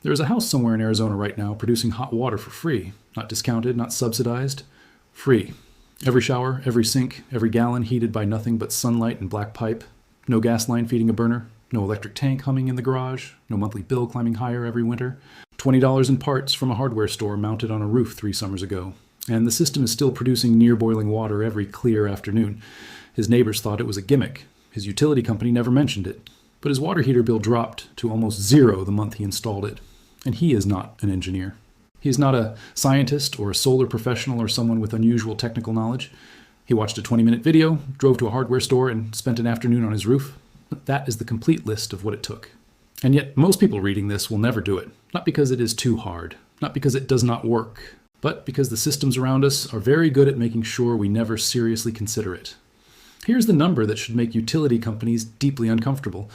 There is a house somewhere in Arizona right now producing hot water for free. Not discounted, not subsidized. Free. Every shower, every sink, every gallon heated by nothing but sunlight and black pipe. No gas line feeding a burner. No electric tank humming in the garage. No monthly bill climbing higher every winter. $20 in parts from a hardware store mounted on a roof 3 summers ago. And the system is still producing near boiling water every clear afternoon. His neighbors thought it was a gimmick. His utility company never mentioned it. But his water heater bill dropped to almost zero the month he installed it. And he is not an engineer. He is not a scientist or a solar professional or someone with unusual technical knowledge. He watched a 20-minute video, drove to a hardware store, and spent an afternoon on his roof. That is the complete list of what it took. And yet, most people reading this will never do it. Not because it is too hard, not because it does not work, but because the systems around us are very good at making sure we never seriously consider it. Here's the number that should make utility companies deeply uncomfortable.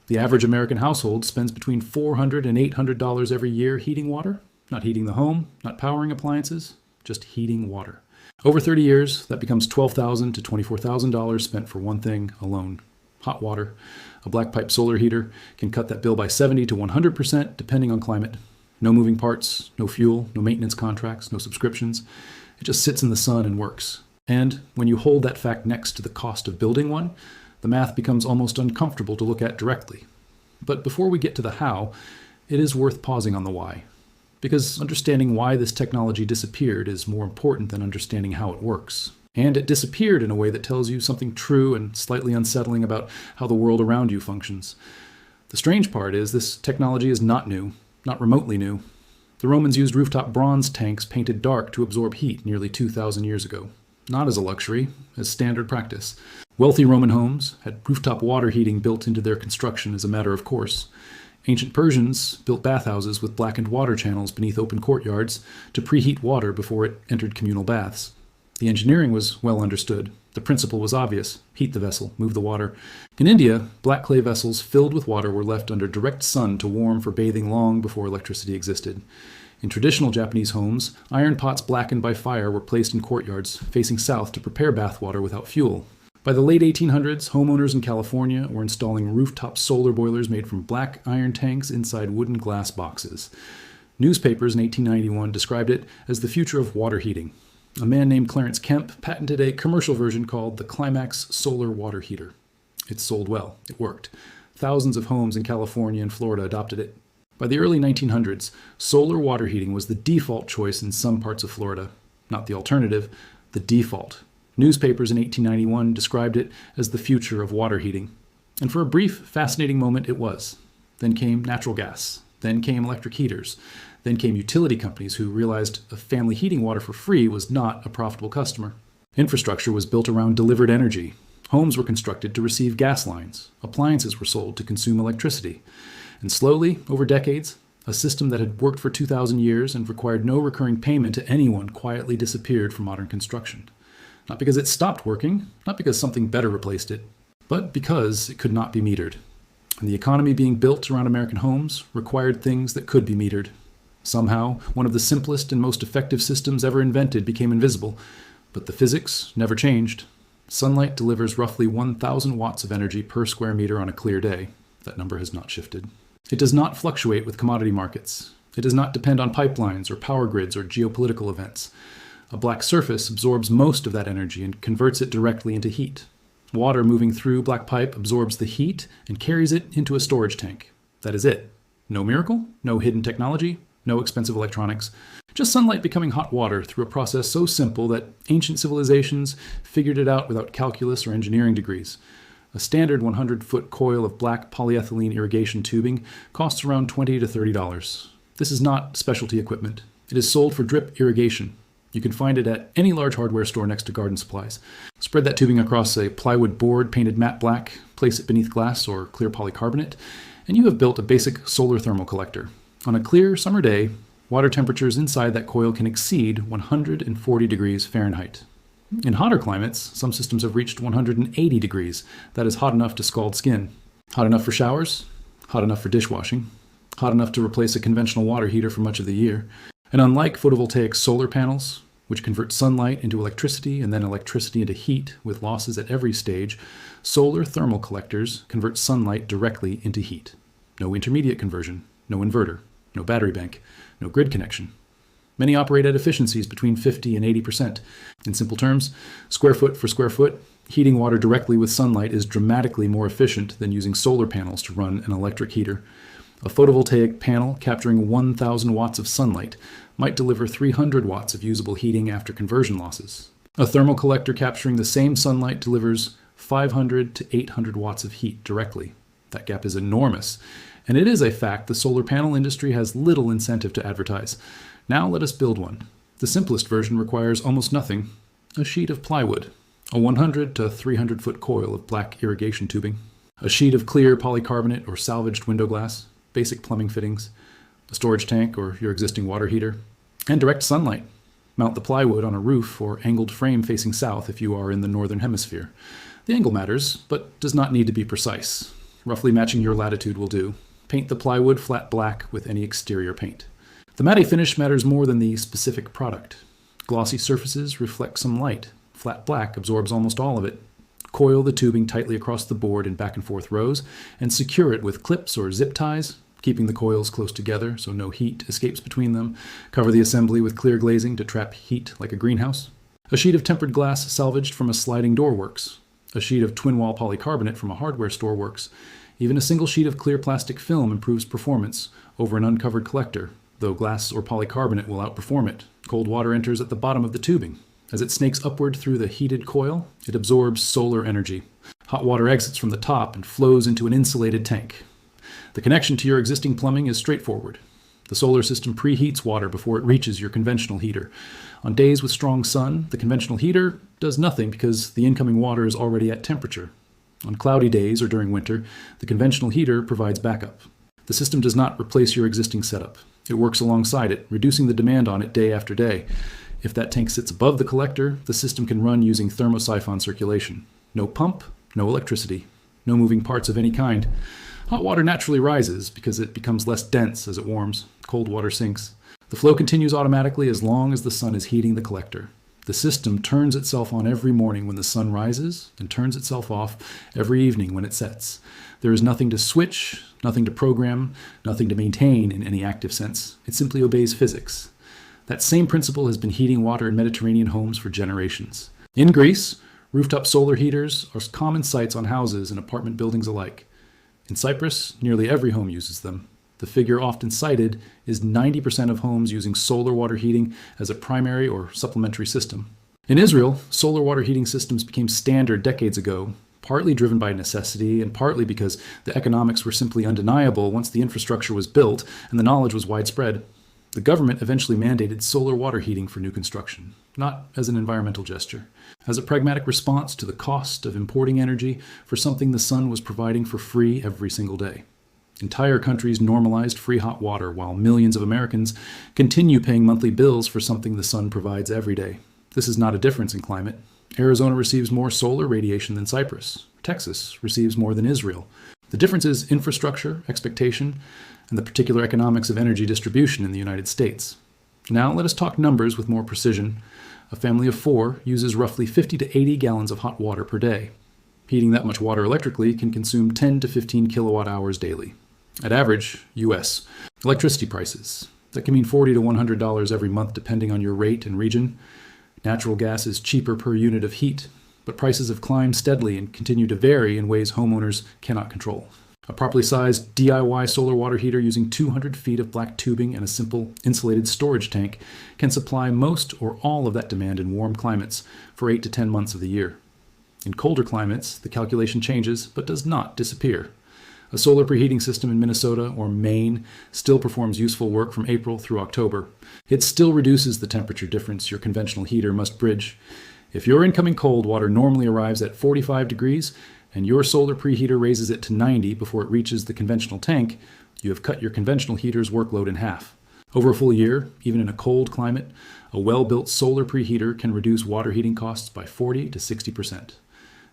The average American household spends between $400 and $800 every year heating water. Not heating the home, not powering appliances, just heating water. Over 30 years, that becomes $12,000 to $24,000 spent for one thing alone: hot water. A black pipe solar heater can cut that bill by 70 to 100% depending on climate. No moving parts, no fuel, no maintenance contracts, no subscriptions. It just sits in the sun and works. And when you hold that fact next to the cost of building one, the math becomes almost uncomfortable to look at directly. But before we get to the how, it is worth pausing on the why. Because understanding why this technology disappeared is more important than understanding how it works. And it disappeared in a way that tells you something true and slightly unsettling about how the world around you functions. The strange part is this technology is not new, not remotely new. The Romans used rooftop bronze tanks painted dark to absorb heat nearly 2,000 years ago. Not as a luxury, as standard practice. Wealthy Roman homes had rooftop water heating built into their construction as a matter of course. Ancient Persians built bathhouses with blackened water channels beneath open courtyards to preheat water before it entered communal baths. The engineering was well understood. The principle was obvious: heat the vessel, move the water. In India, black clay vessels filled with water were left under direct sun to warm for bathing long before electricity existed. In traditional Japanese homes, iron pots blackened by fire were placed in courtyards facing south to prepare bathwater without fuel. By the late 1800s, homeowners in California were installing rooftop solar boilers made from black iron tanks inside wooden glass boxes. Newspapers in 1891 described it as the future of water heating. A man named Clarence Kemp patented a commercial version called the Climax Solar Water Heater. It sold well. It worked. Thousands of homes in California and Florida adopted it. By the early 1900s, solar water heating was the default choice in some parts of Florida. Not the alternative, the default. Newspapers in 1891 described it as the future of water heating. And for a brief, fascinating moment it was. Then came natural gas. Then came electric heaters. Then came utility companies who realized a family heating water for free was not a profitable customer. Infrastructure was built around delivered energy. Homes were constructed to receive gas lines. Appliances were sold to consume electricity. And slowly, over decades, a system that had worked for 2,000 years and required no recurring payment to anyone quietly disappeared from modern construction. Not because it stopped working, not because something better replaced it, but because it could not be metered. And the economy being built around American homes required things that could be metered. Somehow, one of the simplest and most effective systems ever invented became invisible, but the physics never changed. Sunlight delivers roughly 1,000 watts of energy per square meter on a clear day. That number has not shifted. It does not fluctuate with commodity markets. It does not depend on pipelines or power grids or geopolitical events. A black surface absorbs most of that energy and converts it directly into heat. Water moving through black pipe absorbs the heat and carries it into a storage tank. That is it. No miracle, no hidden technology, no expensive electronics. Just sunlight becoming hot water through a process so simple that ancient civilizations figured it out without calculus or engineering degrees. A standard 100-foot coil of black polyethylene irrigation tubing costs around $20 to $30. This is not specialty equipment. It is sold for drip irrigation. You can find it at any large hardware store next to garden supplies. Spread that tubing across a plywood board painted matte black, place it beneath glass or clear polycarbonate, and you have built a basic solar thermal collector. On a clear summer day, water temperatures inside that coil can exceed 140 degrees Fahrenheit. In hotter climates, some systems have reached 180 degrees. That is hot enough to scald skin. Hot enough for showers, hot enough for dishwashing, hot enough to replace a conventional water heater for much of the year. And unlike photovoltaic solar panels, which convert sunlight into electricity and then electricity into heat with losses at every stage, solar thermal collectors convert sunlight directly into heat. No intermediate conversion, no inverter. no battery bank, no grid connection. Many operate at efficiencies between 50 and 80%. In simple terms, square foot for square foot, heating water directly with sunlight is dramatically more efficient than using solar panels to run an electric heater. A photovoltaic panel capturing 1,000 watts of sunlight might deliver 300 watts of usable heating after conversion losses. A thermal collector capturing the same sunlight delivers 500 to 800 watts of heat directly. That gap is enormous, and it is a fact the solar panel industry has little incentive to advertise. Now let us build one. The simplest version requires almost nothing: a sheet of plywood, a 100 to 300 foot coil of black irrigation tubing, a sheet of clear polycarbonate or salvaged window glass, basic plumbing fittings, a storage tank or your existing water heater, and direct sunlight. Mount the plywood on a roof or angled frame facing south if you are in the northern hemisphere. The angle matters, but does not need to be precise. Roughly matching your latitude will do. Paint the plywood flat black with any exterior paint. The matte finish matters more than the specific product. Glossy surfaces reflect some light. Flat black absorbs almost all of it. Coil the tubing tightly across the board in back and forth rows and secure it with clips or zip ties, keeping the coils close together so no heat escapes between them. Cover the assembly with clear glazing to trap heat like a greenhouse. A sheet of tempered glass salvaged from a sliding door works. A sheet of twin-wall polycarbonate from a hardware store works. Even a single sheet of clear plastic film improves performance over an uncovered collector, though glass or polycarbonate will outperform it. Cold water enters at the bottom of the tubing. As it snakes upward through the heated coil, it absorbs solar energy. Hot water exits from the top and flows into an insulated tank. The connection to your existing plumbing is straightforward. The solar system preheats water before it reaches your conventional heater. On days with strong sun, the conventional heater does nothing because the incoming water is already at temperature. On cloudy days or during winter, the conventional heater provides backup. The system does not replace your existing setup. It works alongside it, reducing the demand on it day after day. If that tank sits above the collector, the system can run using thermosiphon circulation. No pump, no electricity, no moving parts of any kind. Hot water naturally rises because it becomes less dense as it warms. Cold water sinks. The flow continues automatically as long as the sun is heating the collector. The system turns itself on every morning when the sun rises and turns itself off every evening when it sets. There is nothing to switch, nothing to program, nothing to maintain in any active sense. It simply obeys physics. That same principle has been heating water in Mediterranean homes for generations. In Greece, rooftop solar heaters are common sights on houses and apartment buildings alike. In Cyprus, nearly every home uses them. The figure often cited is 90% of homes using solar water heating as a primary or supplementary system. In Israel, solar water heating systems became standard decades ago, partly driven by necessity and partly because the economics were simply undeniable once the infrastructure was built and the knowledge was widespread. The government eventually mandated solar water heating for new construction, not as an environmental gesture, as a pragmatic response to the cost of importing energy for something the sun was providing for free every single day. Entire countries normalized free hot water while millions of Americans continue paying monthly bills for something the sun provides every day. This is not a difference in climate. Arizona receives more solar radiation than Cyprus. Texas receives more than Israel. The difference is infrastructure, expectation, and the particular economics of energy distribution in the United States. Now let us talk numbers with more precision. A family of 4 uses roughly 50 to 80 gallons of hot water per day. Heating that much water electrically can consume 10 to 15 kilowatt hours daily. At average, U.S. electricity prices. That can mean $40 to $100 every month depending on your rate and region. Natural gas is cheaper per unit of heat, but prices have climbed steadily and continue to vary in ways homeowners cannot control. A properly sized DIY solar water heater using 200 feet of black tubing and a simple insulated storage tank can supply most or all of that demand in warm climates for 8 to 10 months of the year. In colder climates, the calculation changes but does not disappear. A solar preheating system in Minnesota or Maine still performs useful work from April through October. It still reduces the temperature difference your conventional heater must bridge. If your incoming cold water normally arrives at 45 degrees and your solar preheater raises it to 90 before it reaches the conventional tank, you have cut your conventional heater's workload in half. Over a full year, even in a cold climate, a well-built solar preheater can reduce water heating costs by 40 to 60%.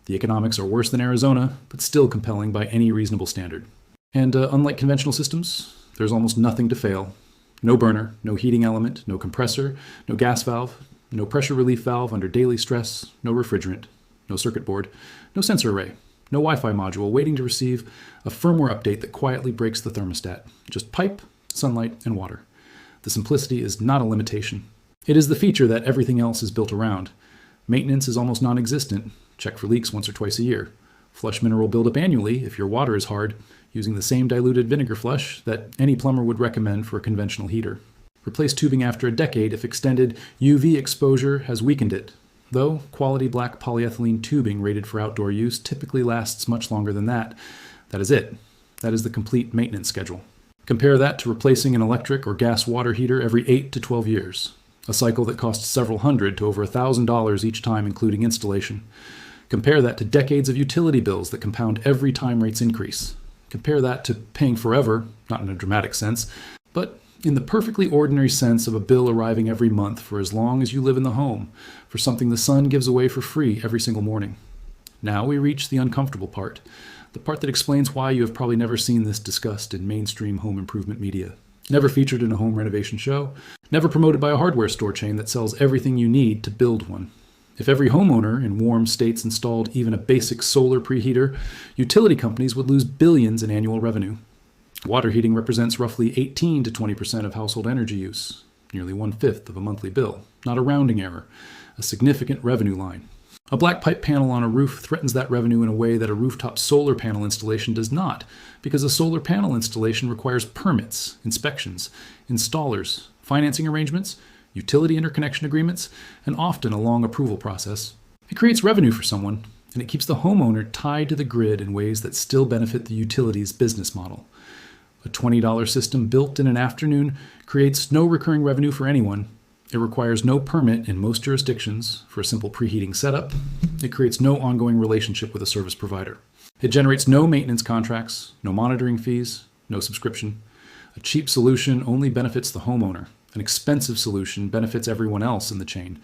The economics are worse than Arizona, but still compelling by any reasonable standard. And unlike conventional systems, there's almost nothing to fail. No burner, no heating element, no compressor, no gas valve, no pressure relief valve under daily stress, no refrigerant, no circuit board, no sensor array, no Wi-Fi module waiting to receive a firmware update that quietly breaks the thermostat. Just pipe, sunlight, and water. The simplicity is not a limitation. It is the feature that everything else is built around. Maintenance is almost non-existent. Check for leaks once or twice a year. Flush mineral buildup annually if your water is hard, using the same diluted vinegar flush that any plumber would recommend for a conventional heater. Replace tubing after a decade if extended UV exposure has weakened it, though quality black polyethylene tubing rated for outdoor use typically lasts much longer than that. That is it. That is the complete maintenance schedule. Compare that to replacing an electric or gas water heater every 8 to 12 years, a cycle that costs several hundred to over $1,000 each time, including installation. Compare that to decades of utility bills that compound every time rates increase. Compare that to paying forever, not in a dramatic sense, but in the perfectly ordinary sense of a bill arriving every month for as long as you live in the home, for something the sun gives away for free every single morning. Now we reach the uncomfortable part, the part that explains why you have probably never seen this discussed in mainstream home improvement media. Never featured in a home renovation show, never promoted by a hardware store chain that sells everything you need to build one. If every homeowner in warm states installed even a basic solar preheater, utility companies would lose billions in annual revenue. Water heating represents roughly 18 to 20% of household energy use, nearly 1/5 of a monthly bill. Not a rounding error, a significant revenue line. A black pipe panel on a roof threatens that revenue in a way that a rooftop solar panel installation does not, because a solar panel installation requires permits, inspections, installers, financing arrangements, utility interconnection agreements, and often a long approval process. It creates revenue for someone, and it keeps the homeowner tied to the grid in ways that still benefit the utility's business model. A $20 system built in an afternoon creates no recurring revenue for anyone. It requires no permit in most jurisdictions for a simple preheating setup. It creates no ongoing relationship with a service provider. It generates no maintenance contracts, no monitoring fees, no subscription. A cheap solution only benefits the homeowner. An expensive solution benefits everyone else in the chain.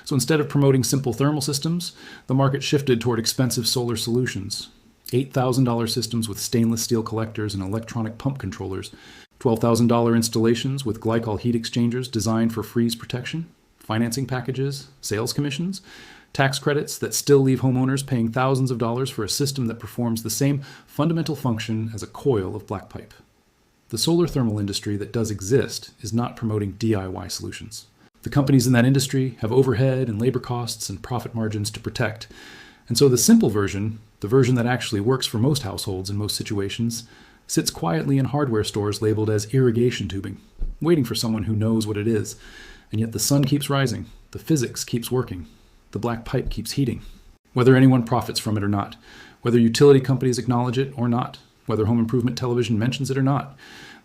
So instead of promoting simple thermal systems, the market shifted toward expensive solar solutions. $8,000 systems with stainless steel collectors and electronic pump controllers, $12,000 installations with glycol heat exchangers designed for freeze protection, financing packages, sales commissions, tax credits that still leave homeowners paying thousands of dollars for a system that performs the same fundamental function as a coil of black pipe. The solar thermal industry that does exist is not promoting DIY solutions. The companies in that industry have overhead and labor costs and profit margins to protect. And so the simple version, the version that actually works for most households in most situations, sits quietly in hardware stores labeled as irrigation tubing, waiting for someone who knows what it is. And yet the sun keeps rising, the physics keeps working, the black pipe keeps heating. Whether anyone profits from it or not, whether utility companies acknowledge it or not, whether home improvement television mentions it or not,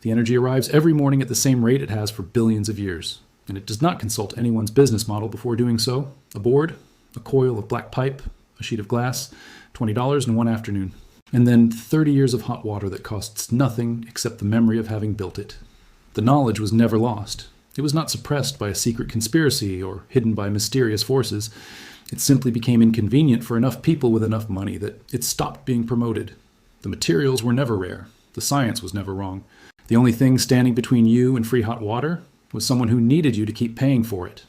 the energy arrives every morning at the same rate it has for billions of years. And it does not consult anyone's business model before doing so. A board, a coil of black pipe, a sheet of glass, $20 in one afternoon. And then 30 years of hot water that costs nothing except the memory of having built it. The knowledge was never lost. It was not suppressed by a secret conspiracy or hidden by mysterious forces. It simply became inconvenient for enough people with enough money that it stopped being promoted. The materials were never rare. The science was never wrong. The only thing standing between you and free hot water was someone who needed you to keep paying for it.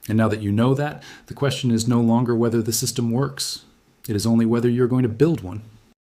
And now that you know that, the question is no longer whether the system works. It is only whether you're going to build one.